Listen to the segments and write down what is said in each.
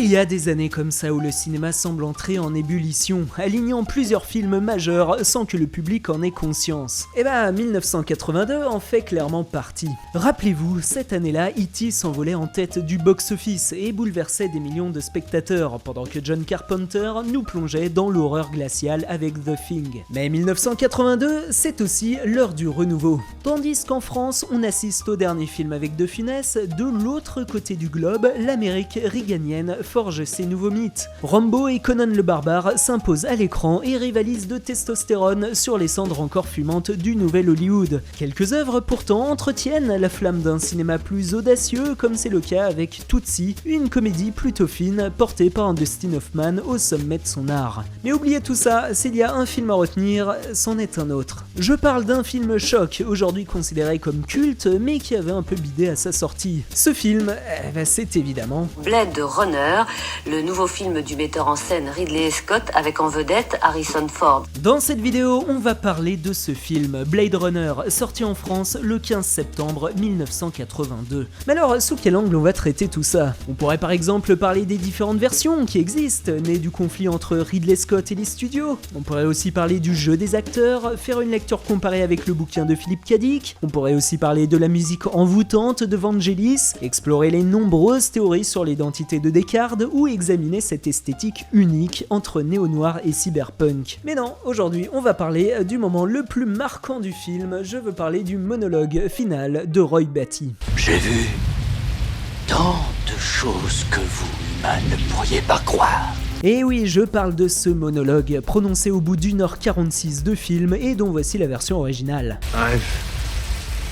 Il y a des années comme ça où le cinéma semble entrer en ébullition, alignant plusieurs films majeurs sans que le public en ait conscience. Et 1982 en fait clairement partie. Rappelez-vous, cette année-là, E.T. s'envolait en tête du box-office et bouleversait des millions de spectateurs, pendant que John Carpenter nous plongeait dans l'horreur glaciale avec The Thing. Mais 1982, c'est aussi l'heure du renouveau. Tandis qu'en France, on assiste au dernier film avec De Funès, de l'autre côté du globe, l'Amérique réganienne forge ses nouveaux mythes. Rambo et Conan le Barbare s'imposent à l'écran et rivalisent de testostérone sur les cendres encore fumantes du nouvel Hollywood. Quelques œuvres pourtant entretiennent la flamme d'un cinéma plus audacieux, comme c'est le cas avec Tootsie, une comédie plutôt fine portée par un Dustin Hoffman au sommet de son art. Mais oubliez tout ça, s'il y a un film à retenir, c'en est un autre. Je parle d'un film choc, aujourd'hui considéré comme culte, mais qui avait un peu bidé à sa sortie. Ce film, c'est évidemment Blade Runner, le nouveau film du metteur en scène Ridley Scott avec en vedette Harrison Ford. Dans cette vidéo, on va parler de ce film, Blade Runner, sorti en France le 15 septembre 1982. Mais alors, sous quel angle on va traiter tout ça? On pourrait par exemple parler des différentes versions qui existent, nées du conflit entre Ridley Scott et les studios. On pourrait aussi parler du jeu des acteurs, faire une lecture comparée avec le bouquin de Philippe K. Dick. On pourrait aussi parler de la musique envoûtante de Vangelis, explorer les nombreuses théories sur l'identité de Descartes ou examiner cette esthétique unique entre néo-noir et cyberpunk. Mais non, aujourd'hui on va parler du moment le plus marquant du film, je veux parler du monologue final de Roy Batty. J'ai vu tant de choses que vous, humains, ne pourriez pas croire. Et oui, je parle de ce monologue, prononcé au bout d'1h46 de film et dont voici la version originale. I've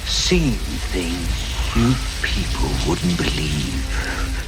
seen things you people wouldn't believe.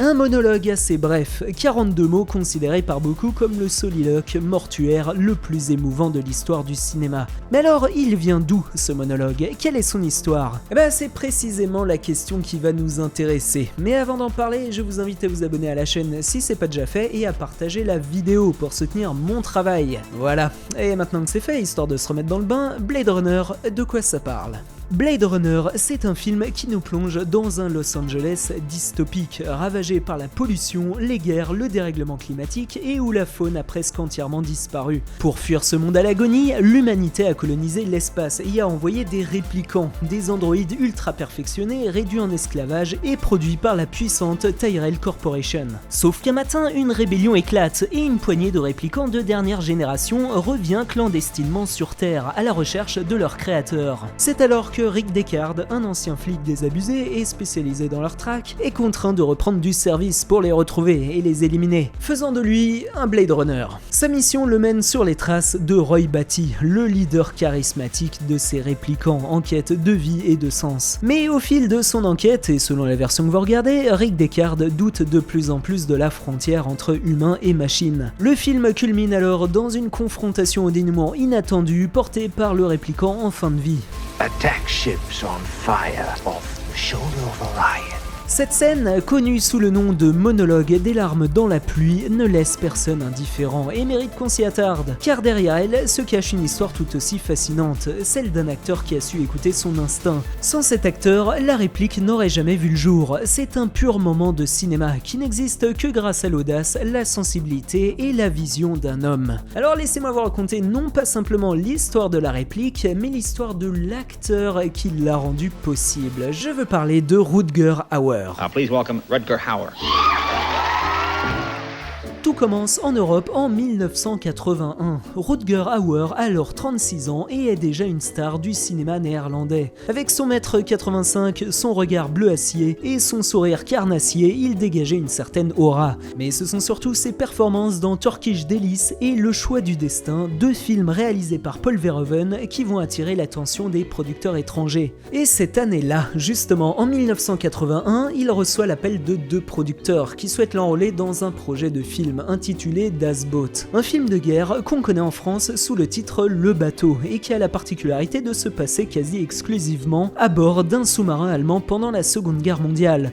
Un monologue assez bref, 42 mots considéré par beaucoup comme le soliloque mortuaire le plus émouvant de l'histoire du cinéma. Mais alors, il vient d'où ce monologue? Quelle est son histoire? C'est précisément la question qui va nous intéresser. Mais avant d'en parler, je vous invite à vous abonner à la chaîne si c'est pas déjà fait et à partager la vidéo pour soutenir mon travail. Voilà, et maintenant que c'est fait, histoire de se remettre dans le bain, Blade Runner, de quoi ça parle? Blade Runner, c'est un film qui nous plonge dans un Los Angeles dystopique, ravagé par la pollution, les guerres, le dérèglement climatique et où la faune a presque entièrement disparu. Pour fuir ce monde à l'agonie, l'humanité a colonisé l'espace et a envoyé des réplicants, des androïdes ultra perfectionnés, réduits en esclavage et produits par la puissante Tyrell Corporation. Sauf qu'un matin, une rébellion éclate et une poignée de réplicants de dernière génération revient clandestinement sur Terre à la recherche de leur créateur. C'est alors que Rick Deckard, un ancien flic désabusé et spécialisé dans leur traque, est contraint de reprendre du service pour les retrouver et les éliminer, faisant de lui un Blade Runner. Sa mission le mène sur les traces de Roy Batty, le leader charismatique de ces réplicants en quête de vie et de sens. Mais au fil de son enquête, et selon la version que vous regardez, Rick Deckard doute de plus en plus de la frontière entre humains et machines. Le film culmine alors dans une confrontation au dénouement inattendu porté par le réplicant en fin de vie. Attack ships on fire off the shoulder of Orion. Cette scène, connue sous le nom de monologue des larmes dans la pluie, ne laisse personne indifférent et mérite qu'on s'y attarde, car derrière elle se cache une histoire tout aussi fascinante, celle d'un acteur qui a su écouter son instinct. Sans cet acteur, la réplique n'aurait jamais vu le jour, c'est un pur moment de cinéma qui n'existe que grâce à l'audace, la sensibilité et la vision d'un homme. Alors laissez-moi vous raconter non pas simplement l'histoire de la réplique, mais l'histoire de l'acteur qui l'a rendu possible. Je veux parler de Rutger Hauer. Please welcome Rutger Hauer. Tout commence en Europe en 1981. Rutger Hauer a alors 36 ans et est déjà une star du cinéma néerlandais. Avec son mètre 85, son regard bleu acier et son sourire carnassier, il dégageait une certaine aura. Mais ce sont surtout ses performances dans Turkish Delice et Le Choix du Destin, deux films réalisés par Paul Verhoeven qui vont attirer l'attention des producteurs étrangers. Et cette année-là, justement en 1981, il reçoit l'appel de deux producteurs qui souhaitent l'enrôler dans un projet de film intitulé Das Boot, un film de guerre qu'on connaît en France sous le titre Le Bateau et qui a la particularité de se passer quasi exclusivement à bord d'un sous-marin allemand pendant la Seconde Guerre mondiale.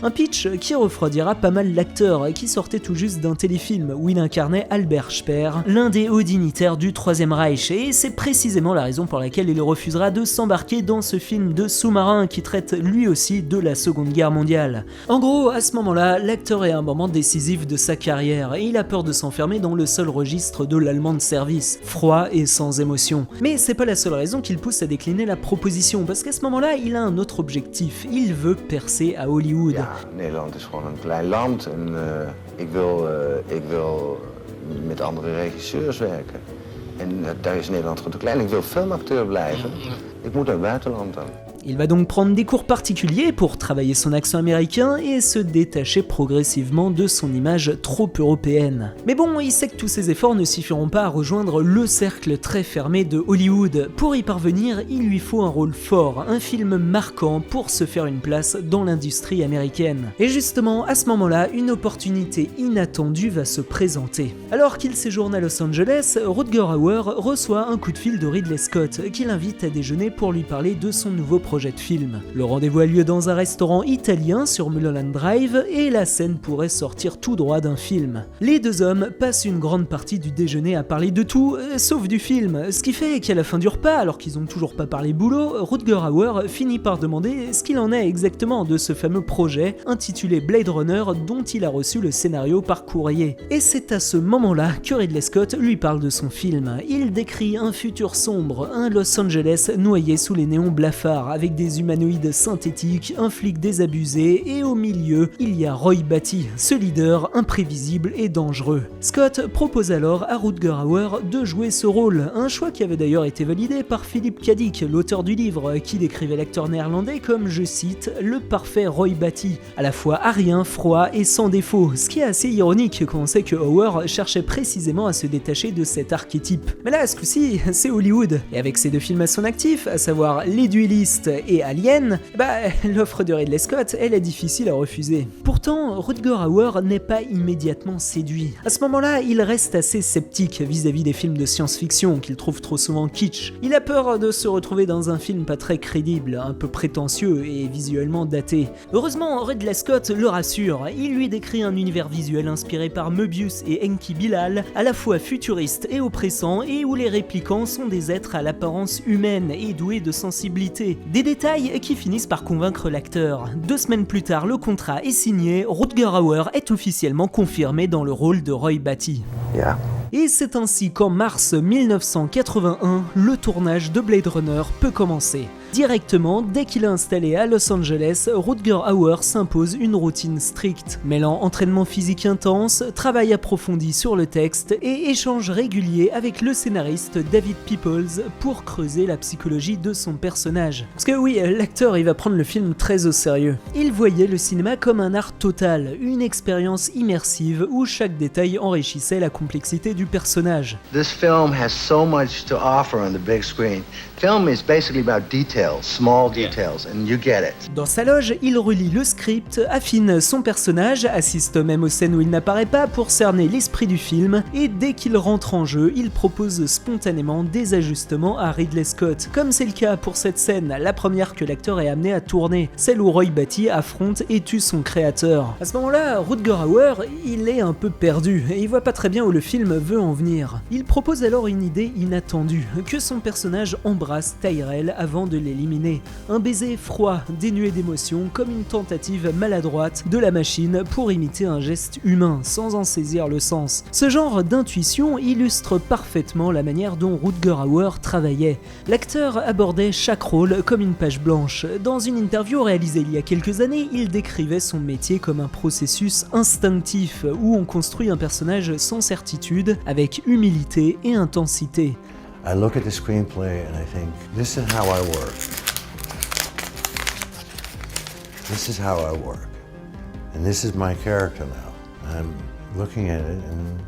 Un pitch qui refroidira pas mal l'acteur, qui sortait tout juste d'un téléfilm où il incarnait Albert Speer, l'un des hauts dignitaires du Troisième Reich, et c'est précisément la raison pour laquelle il refusera de s'embarquer dans ce film de sous-marin qui traite lui aussi de la Seconde Guerre mondiale. En gros, à ce moment-là, l'acteur est à un moment décisif de sa carrière, et il a peur de s'enfermer dans le seul registre de l'allemand de service, froid et sans émotion. Mais c'est pas la seule raison qui le pousse à décliner la proposition, parce qu'à ce moment-là, il a un autre objectif, il veut percer à Hollywood. Ja, Nederland is gewoon een klein land en ik wil met andere regisseurs werken. En daar is Nederland gewoon te klein. Ik wil filmacteur blijven. Ik moet naar het buitenland dan. Il va donc prendre des cours particuliers pour travailler son accent américain et se détacher progressivement de son image trop européenne. Mais bon, il sait que tous ses efforts ne suffiront pas à rejoindre le cercle très fermé de Hollywood. Pour y parvenir, il lui faut un rôle fort, un film marquant pour se faire une place dans l'industrie américaine. Et justement, à ce moment-là, une opportunité inattendue va se présenter. Alors qu'il séjourne à Los Angeles, Rutger Hauer reçoit un coup de fil de Ridley Scott qui l'invite à déjeuner pour lui parler de son nouveau projet de film. Le rendez-vous a lieu dans un restaurant italien sur Mulholland Drive et la scène pourrait sortir tout droit d'un film. Les deux hommes passent une grande partie du déjeuner à parler de tout, sauf du film, ce qui fait qu'à la fin du repas, alors qu'ils ont toujours pas parlé boulot, Rutger Hauer finit par demander ce qu'il en est exactement de ce fameux projet intitulé Blade Runner dont il a reçu le scénario par courrier. Et c'est à ce moment-là que Ridley Scott lui parle de son film. Il décrit un futur sombre, un Los Angeles noyé sous les néons blafards, avec des humanoïdes synthétiques, un flic désabusé, et au milieu, il y a Roy Batty, ce leader imprévisible et dangereux. Scott propose alors à Rutger Hauer de jouer ce rôle, un choix qui avait d'ailleurs été validé par Philip K. Dick, l'auteur du livre, qui décrivait l'acteur néerlandais comme, je cite, le parfait Roy Batty, à la fois arien, froid et sans défaut, ce qui est assez ironique quand on sait que Hauer cherchait précisément à se détacher de cet archétype. Mais là, à ce coup-ci, c'est Hollywood, et avec ses deux films à son actif, à savoir Les Duellistes et Alien, l'offre de Ridley Scott, elle est difficile à refuser. Pourtant, Rutger Hauer n'est pas immédiatement séduit. À ce moment-là, il reste assez sceptique vis-à-vis des films de science-fiction qu'il trouve trop souvent kitsch. Il a peur de se retrouver dans un film pas très crédible, un peu prétentieux et visuellement daté. Heureusement, Ridley Scott le rassure, il lui décrit un univers visuel inspiré par Möbius et Enki Bilal, à la fois futuriste et oppressant, et où les réplicants sont des êtres à l'apparence humaine et doués de sensibilité. Des détails qui finissent par convaincre l'acteur. 2 semaines plus tard, le contrat est signé, Rutger Hauer est officiellement confirmé dans le rôle de Roy Batty. Ja. Et c'est ainsi qu'en mars 1981, le tournage de Blade Runner peut commencer. Directement, dès qu'il est installé à Los Angeles, Rutger Hauer s'impose une routine stricte, mêlant entraînement physique intense, travail approfondi sur le texte et échanges réguliers avec le scénariste David Peoples pour creuser la psychologie de son personnage. Parce que oui, l'acteur il va prendre le film très au sérieux. Il voyait le cinéma comme un art total, une expérience immersive où chaque détail enrichissait la complexité du personnage. This film has so much to offer on the big screen. Film is basically about details, small details, and you get it. Dans sa loge, il relit le script, affine son personnage, assiste même aux scènes où il n'apparaît pas pour cerner l'esprit du film, et dès qu'il rentre en jeu, il propose spontanément des ajustements à Ridley Scott, comme c'est le cas pour cette scène, la première que l'acteur est amené à tourner, celle où Roy Batty affronte et tue son créateur. À ce moment-là, Rutger Hauer, il est un peu perdu, et il voit pas très bien où le film veut en venir. Il propose alors une idée inattendue, que son personnage embrasse Tyrell avant de l'éliminer. Un baiser froid, dénué d'émotion, comme une tentative maladroite de la machine pour imiter un geste humain, sans en saisir le sens. Ce genre d'intuition illustre parfaitement la manière dont Rutger Hauer travaillait. L'acteur abordait chaque rôle comme une page blanche. Dans une interview réalisée il y a quelques années, il décrivait son métier comme un processus instinctif, où on construit un personnage sans certitude, avec humilité et intensité. I look at the screenplay and I think, this is how I work. This is how I work. And this is my character now. I'm looking at it and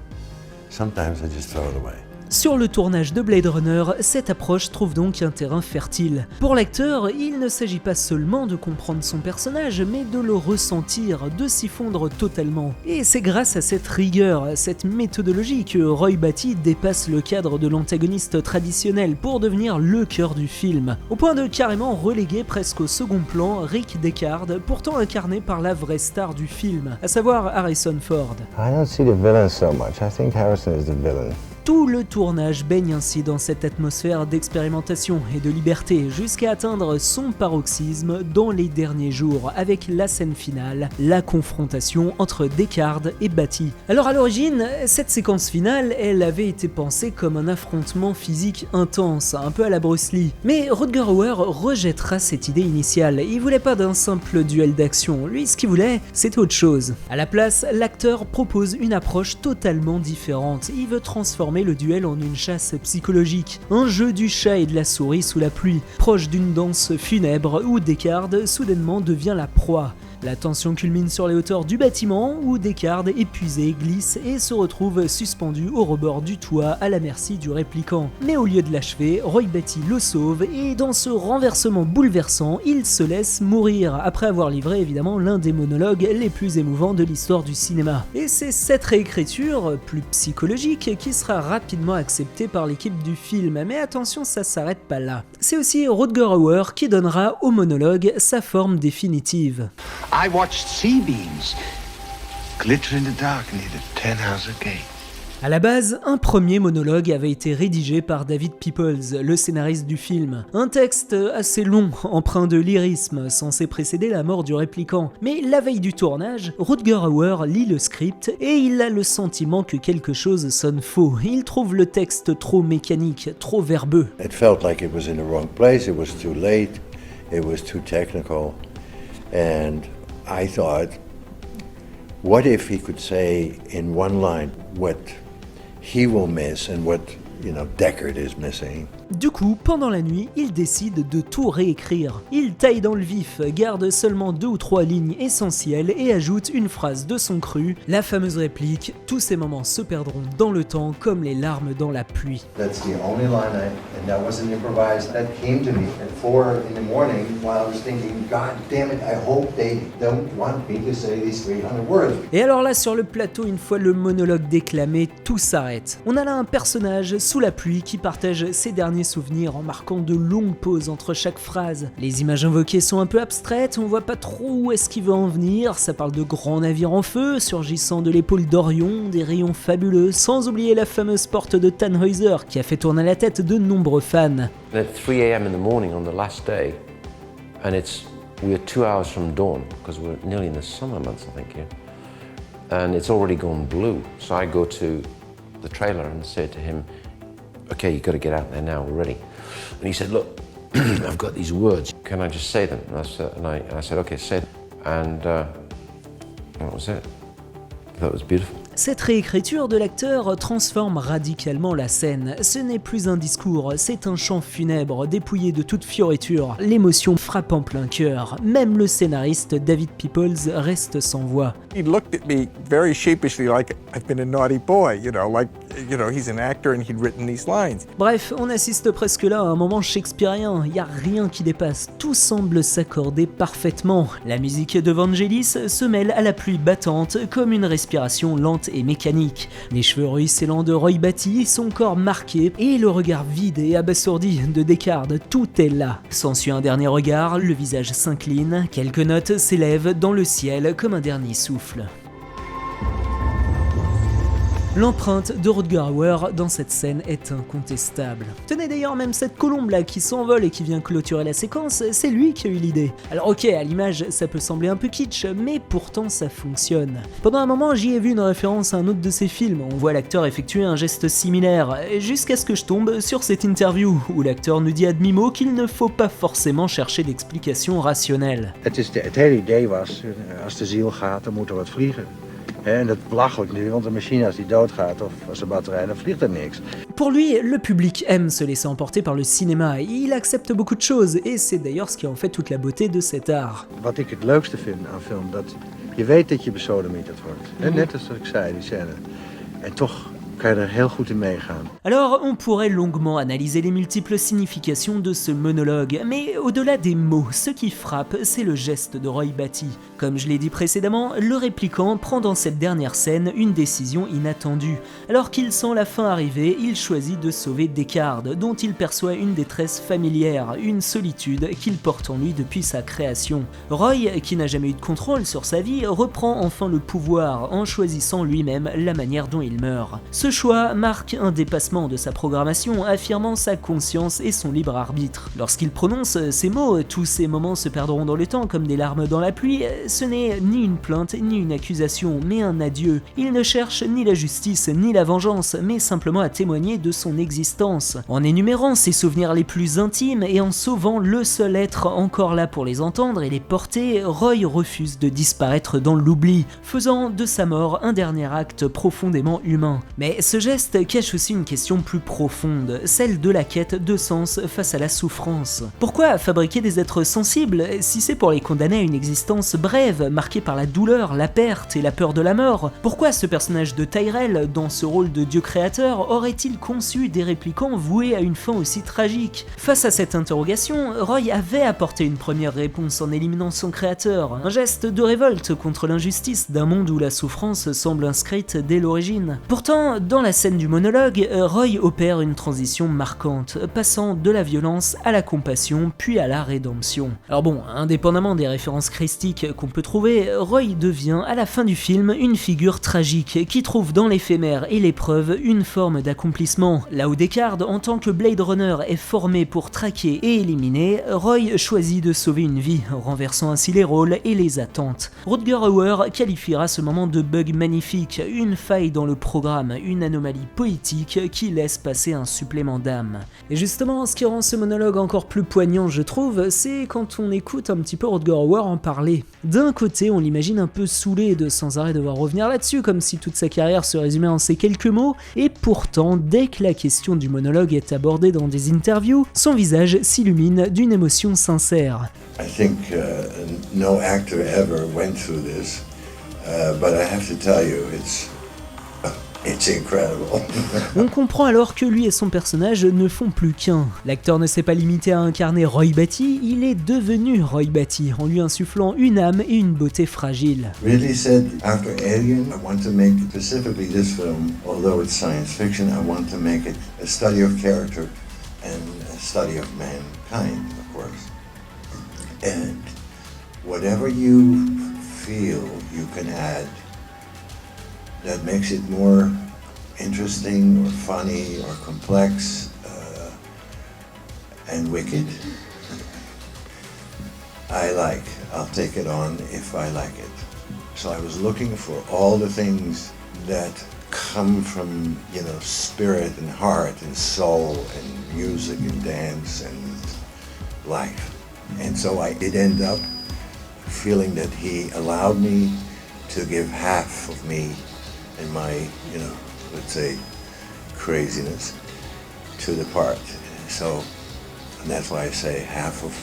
sometimes I just throw it away. Sur le tournage de Blade Runner, cette approche trouve donc un terrain fertile. Pour l'acteur, il ne s'agit pas seulement de comprendre son personnage, mais de le ressentir, de s'y fondre totalement. Et c'est grâce à cette rigueur, à cette méthodologie que Roy Batty dépasse le cadre de l'antagoniste traditionnel pour devenir le cœur du film, au point de carrément reléguer presque au second plan Rick Deckard, pourtant incarné par la vraie star du film, à savoir Harrison Ford. I don't see the villain so much. I think Harrison is the villain. Tout le tournage baigne ainsi dans cette atmosphère d'expérimentation et de liberté jusqu'à atteindre son paroxysme dans les derniers jours avec la scène finale, la confrontation entre Deckard et Batty. Alors à l'origine, cette séquence finale, elle avait été pensée comme un affrontement physique intense, un peu à la Bruce Lee. Mais Rutger Hauer rejettera cette idée initiale, il voulait pas d'un simple duel d'action, lui ce qu'il voulait, c'était autre chose. À la place, l'acteur propose une approche totalement différente, il veut transformer le duel en une chasse psychologique, un jeu du chat et de la souris sous la pluie, proche d'une danse funèbre où Deckard soudainement devient la proie. La tension culmine sur les hauteurs du bâtiment où Deckard, épuisé, glisse et se retrouve suspendu au rebord du toit à la merci du répliquant. Mais au lieu de l'achever, Roy Batty le sauve et dans ce renversement bouleversant, il se laisse mourir après avoir livré évidemment l'un des monologues les plus émouvants de l'histoire du cinéma. Et c'est cette réécriture, plus psychologique, qui sera rapidement acceptée par l'équipe du film. Mais attention, ça s'arrête pas là. C'est aussi Rutger Hauer qui donnera au monologue sa forme définitive. I watched sea beams glitter in the dark near the 10-house gate. À la base, un premier monologue avait été rédigé par David Peoples, le scénariste du film. Un texte assez long, empreint de lyrisme, censé précéder la mort du répliquant. Mais la veille du tournage, Rutger Hauer lit le script et il a le sentiment que quelque chose sonne faux. Il trouve le texte trop mécanique, trop verbeux. It felt like it was in the wrong place, it was too late, it was too technical. And I thought, what if he could say in one line what he will miss and what, Deckard is missing? Du coup, pendant la nuit, il décide de tout réécrire. Il taille dans le vif, garde seulement 2 ou 3 lignes essentielles et ajoute une phrase de son cru, la fameuse réplique « Tous ces moments se perdront dans le temps comme les larmes dans la pluie ». That's the only line and that wasn't improvised. That came to me at 4 in the morning while I was thinking, God damn it, I hope they don't want me to say these 300 words. Et alors là, sur le plateau, une fois le monologue déclamé, tout s'arrête. On a là un personnage sous la pluie qui partage ses derniers souvenirs en marquant de longues pauses entre chaque phrase. Les images invoquées sont un peu abstraites, on voit pas trop où est-ce qu'il veut en venir, ça parle de grands navires en feu, surgissant de l'épaule d'Orion, des rayons fabuleux, sans oublier la fameuse porte de Tannhäuser qui a fait tourner la tête de nombreux fans. At 3 a.m. in the morning on the last day, and we're 2 hours from dawn, because we're nearly in the summer months, I think, yeah. And it's already gone blue, so I go to the trailer and say to him, okay, you got to get out there now, we're ready. And he said, look, I've got these words, can I just say them? And I said, okay, say them. And that was it. I thought it was beautiful. Cette réécriture de l'acteur transforme radicalement la scène. Ce n'est plus un discours, c'est un chant funèbre, dépouillé de toute fioriture. L'émotion frappe en plein cœur. Même le scénariste David Peoples reste sans voix. He looked at me very sheepishly like I've been a naughty boy, he's an actor and he'd written these lines. Bref, on assiste presque là à un moment shakespearien, y a rien qui dépasse, tout semble s'accorder parfaitement. La musique de Vangelis se mêle à la pluie battante comme une respiration lente et mécanique. Les cheveux ruisselants de Roy Batty, son corps marqué et le regard vide et abasourdi de Deckard, tout est là. S'ensuit un dernier regard, le visage s'incline, quelques notes s'élèvent dans le ciel comme un dernier souffle. L'empreinte de Rutger Hauer dans cette scène est incontestable. Tenez d'ailleurs, même cette colombe là qui s'envole et qui vient clôturer la séquence, c'est lui qui a eu l'idée. Alors ok, à l'image ça peut sembler un peu kitsch, mais pourtant ça fonctionne. Pendant un moment j'y ai vu une référence à un autre de ses films, on voit l'acteur effectuer un geste similaire, jusqu'à ce que je tombe sur cette interview, où l'acteur nous dit à demi-mot qu'il ne faut pas forcément chercher d'explications rationnelles. Het hele idee was, als de ziel gaat, dan moet er wat vliegen. En dat is belachelijk nu, want de machine als die doodgaat of als de batterij, dan vliegt er niks. Pour lui, le public aime se laisser emporter par le cinéma, il accepte beaucoup de choses, et c'est d'ailleurs ce qui en fait toute la beauté de cet art. Wat ik het leukste vind aan film, dat je weet dat je besodemieterd wordt. En net als ik zei, die scène. En toch kan je er heel goed in meegaan. Alors, on pourrait longuement analyser les multiples significations de ce monologue, mais au-delà des mots, ce qui frappe, c'est le geste de Roy Batty. Comme je l'ai dit précédemment, le répliquant prend dans cette dernière scène une décision inattendue. Alors qu'il sent la fin arriver, il choisit de sauver Descartes, dont il perçoit une détresse familière, une solitude qu'il porte en lui depuis sa création. Roy, qui n'a jamais eu de contrôle sur sa vie, reprend enfin le pouvoir en choisissant lui-même la manière dont il meurt. Ce choix marque un dépassement de sa programmation, affirmant sa conscience et son libre arbitre. Lorsqu'il prononce ces mots, tous ces moments se perdront dans le temps comme des larmes dans la pluie, ce n'est ni une plainte ni une accusation, mais un adieu. Il ne cherche ni la justice ni la vengeance, mais simplement à témoigner de son existence. En énumérant ses souvenirs les plus intimes et en sauvant le seul être encore là pour les entendre et les porter, Roy refuse de disparaître dans l'oubli, faisant de sa mort un dernier acte profondément humain. Mais ce geste cache aussi une question plus profonde, celle de la quête de sens face à la souffrance. Pourquoi fabriquer des êtres sensibles si c'est pour les condamner à une existence brève, marquée par la douleur, la perte et la peur de la mort? Pourquoi ce personnage de Tyrell, dans ce rôle de dieu créateur, aurait-il conçu des répliquants voués à une fin aussi tragique? Face à cette interrogation, Roy avait apporté une première réponse en éliminant son créateur, un geste de révolte contre l'injustice d'un monde où la souffrance semble inscrite dès l'origine. Pourtant, dans la scène du monologue, Roy opère une transition marquante, passant de la violence à la compassion, puis à la rédemption. Alors bon, indépendamment des références christiques qu'on peut trouver, Roy devient à la fin du film une figure tragique qui trouve dans l'éphémère et l'épreuve une forme d'accomplissement. Là où Descartes, en tant que Blade Runner, est formé pour traquer et éliminer, Roy choisit de sauver une vie, renversant ainsi les rôles et les attentes. Rutger Hauer qualifiera ce moment de bug magnifique, une faille dans le programme, une anomalie poétique qui laisse passer un supplément d'âme. Et justement, ce qui rend ce monologue encore plus poignant, je trouve, c'est quand on écoute un petit peu Rutger Hauer en parler. D'un côté, on l'imagine un peu saoulé de sans arrêt devoir revenir là-dessus, comme si toute sa carrière se résumait en ces quelques mots, et pourtant, dès que la question du monologue est abordée dans des interviews, son visage s'illumine d'une émotion sincère. I think no actor ever went through this, but I have to tell you, it's incredible. On comprend alors que lui et son personnage ne font plus qu'un. L'acteur ne s'est pas limité à incarner Roy Batty, il est devenu Roy Batty, en lui insufflant une âme et une beauté fragile. Ridley said, after Alien, I want to make specifically this film, although it's science fiction, I want to make it a study of character and a study of mankind, of course. And whatever you feel you can add that makes it more interesting or funny or complex and wicked, I'll take it on if I like it. So I was looking for all the things that come from, spirit and heart and soul and music and dance and life. And so I did end up feeling that he allowed me to give half of me and my, let's say, craziness to the part. So, and that's why I say half of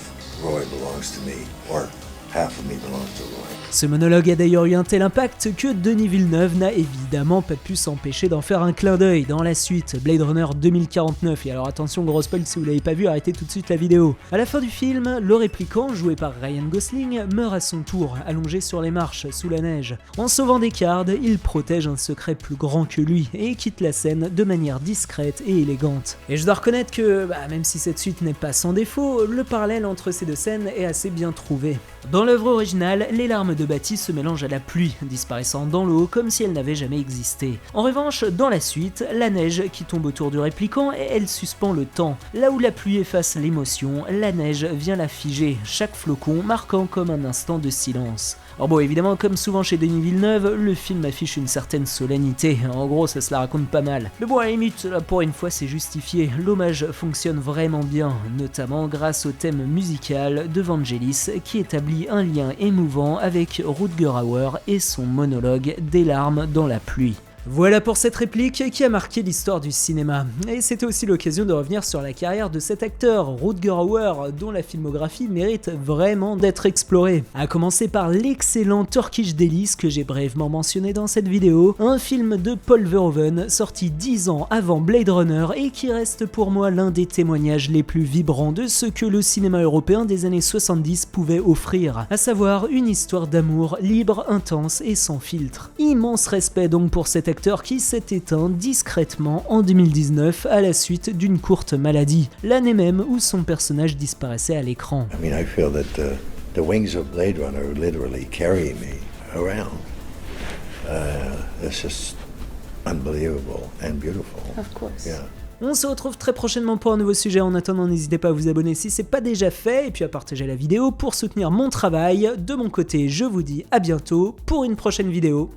Roy belongs to me, or half of me belongs to Roy. Ce monologue a d'ailleurs eu un tel impact que Denis Villeneuve n'a évidemment pas pu s'empêcher d'en faire un clin d'œil dans la suite, Blade Runner 2049. Et alors attention, gros spoil, si vous l'avez pas vu, arrêtez tout de suite la vidéo. À la fin du film, le répliquant, joué par Ryan Gosling, meurt à son tour, allongé sur les marches, sous la neige. En sauvant Descartes, il protège un secret plus grand que lui et quitte la scène de manière discrète et élégante. Et je dois reconnaître que, même si cette suite n'est pas sans défaut, le parallèle entre ces deux scènes est assez bien trouvé. Dans l'œuvre originale, les larmes de Batty se mélangent à la pluie, disparaissant dans l'eau comme si elle n'avait jamais existé. En revanche, dans la suite, la neige qui tombe autour du répliquant et elle suspend le temps. Là où la pluie efface l'émotion, la neige vient la figer, chaque flocon marquant comme un instant de silence. Alors bon, évidemment, comme souvent chez Denis Villeneuve, le film affiche une certaine solennité, en gros ça se la raconte pas mal. Mais bon, à la limite, là, pour une fois c'est justifié, l'hommage fonctionne vraiment bien, notamment grâce au thème musical de Vangelis qui établit un lien émouvant avec Rutger Hauer et son monologue des larmes dans la pluie. Voilà pour cette réplique qui a marqué l'histoire du cinéma. Et c'était aussi l'occasion de revenir sur la carrière de cet acteur, Rutger Hauer, dont la filmographie mérite vraiment d'être explorée. À commencer par l'excellent Turkish Delice que j'ai brièvement mentionné dans cette vidéo, un film de Paul Verhoeven sorti 10 ans avant Blade Runner et qui reste pour moi l'un des témoignages les plus vibrants de ce que le cinéma européen des années 70 pouvait offrir, à savoir une histoire d'amour libre, intense et sans filtre. Immense respect donc pour cet acteur qui s'est éteint discrètement en 2019 à la suite d'une courte maladie, l'année même où son personnage disparaissait à l'écran. I mean, I feel that the wings of Blade Runner literally carry me around. It's just unbelievable and beautiful. Of course. Yeah. On se retrouve très prochainement pour un nouveau sujet. En attendant, n'hésitez pas à vous abonner si c'est pas déjà fait et puis à partager la vidéo pour soutenir mon travail. De mon côté, je vous dis à bientôt pour une prochaine vidéo.